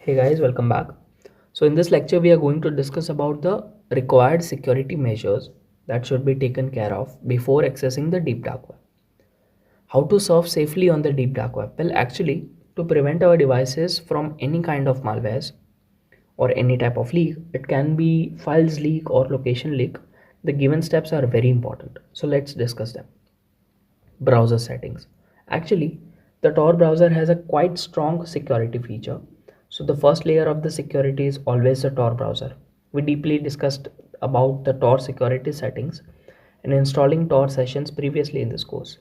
Hey guys, welcome back. So in this lecture we are going to discuss about the required security measures that should be taken care of before accessing the deep dark web. How to surf safely on the deep dark web? Well, actually, to prevent our devices from any kind of malwares or any type of leak, it can be files leak or location leak. The given steps are very important. So let's discuss them. Browser settings. Actually, the Tor browser has a quite strong security feature. So the first layer of the security is always the Tor browser. We deeply discussed about the Tor security settings and installing Tor sessions previously in this course.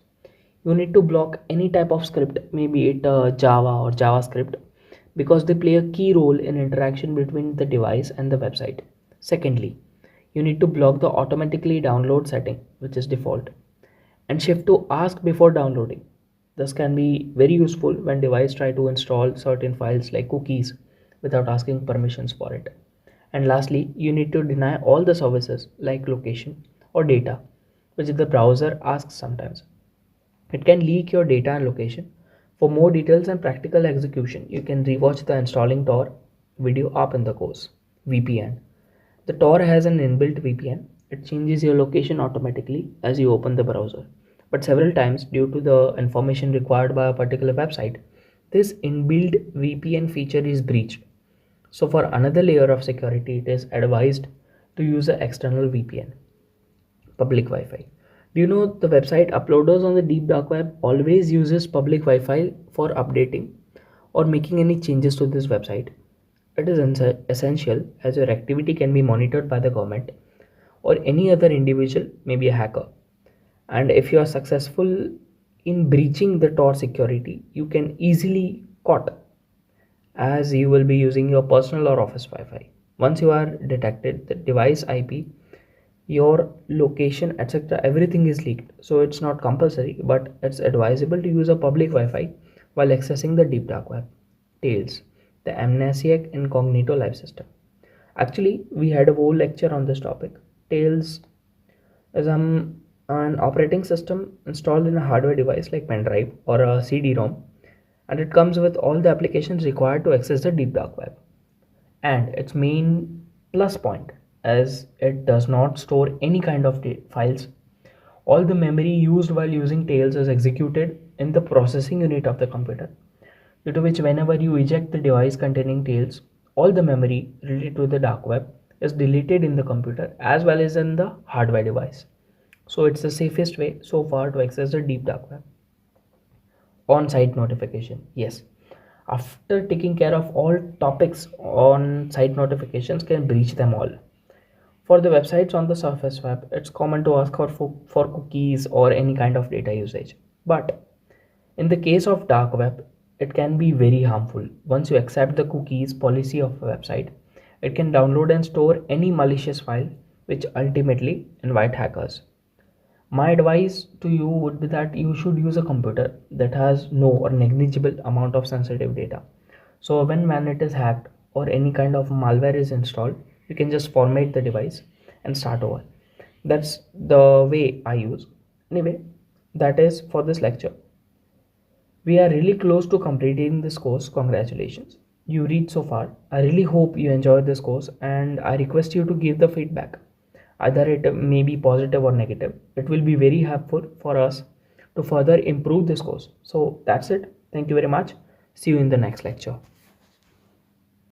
You need to block any type of script, maybe it Java or JavaScript, because they play a key role in interaction between the device and the website. Secondly, you need to block the automatically download setting, which is default, and shift to ask before downloading. This can be very useful when device try to install certain files like cookies without asking permissions for it. And lastly, you need to deny all the services like location or data, which the browser asks sometimes. It can leak your data and location. For more details and practical execution, you can rewatch the installing Tor video up in the course. VPN. The Tor has an inbuilt VPN. It changes your location automatically as you open the browser. But several times, due to the information required by a particular website, this inbuilt VPN feature is breached. So for another layer of security, it is advised to use an external VPN. Public Wi-Fi. Do you know the website uploaders on the deep dark web always uses public Wi-Fi for updating or making any changes to this website? It is essential as your activity can be monitored by the government or any other individual, maybe a hacker. And if you are successful in breaching the Tor security, you can easily caught as you will be using your personal or office Wi-Fi. Once you are detected, the device IP, your location, etc., everything is leaked. So it's not compulsory, but it's advisable to use a public Wi-Fi while accessing the deep dark web. Tails, the Amnesiac Incognito Live System. Actually, we had a whole lecture on this topic. Tails is an operating system installed in a hardware device like pen drive or a CD-ROM, and it comes with all the applications required to access the deep dark web. And its main plus point is it does not store any kind of files. All the memory used while using Tails is executed in the processing unit of the computer, due to which whenever you eject the device containing Tails, all the memory related to the dark web is deleted in the computer as well as in the hardware device. So it's the safest way so far to access the deep dark web. On-site notification, yes, after taking care of all topics, on site notifications can breach them all. For the websites on the surface web, it's common to ask for cookies or any kind of data usage, but in the case of dark web, it can be very harmful. Once you accept the cookies policy of a website, it can download and store any malicious file, which ultimately invite hackers. My advice to you would be that you should use a computer that has no or negligible amount of sensitive data. So when it is hacked or any kind of malware is installed, you can just format the device and start over. That's the way I use. Anyway, that is for this lecture. We are really close to completing this course. Congratulations. You read so far. I really hope you enjoyed this course and I request you to give the feedback. Either it may be positive or negative. It will be very helpful for us to further improve this course. So that's it. Thank you very much. See you in the next lecture.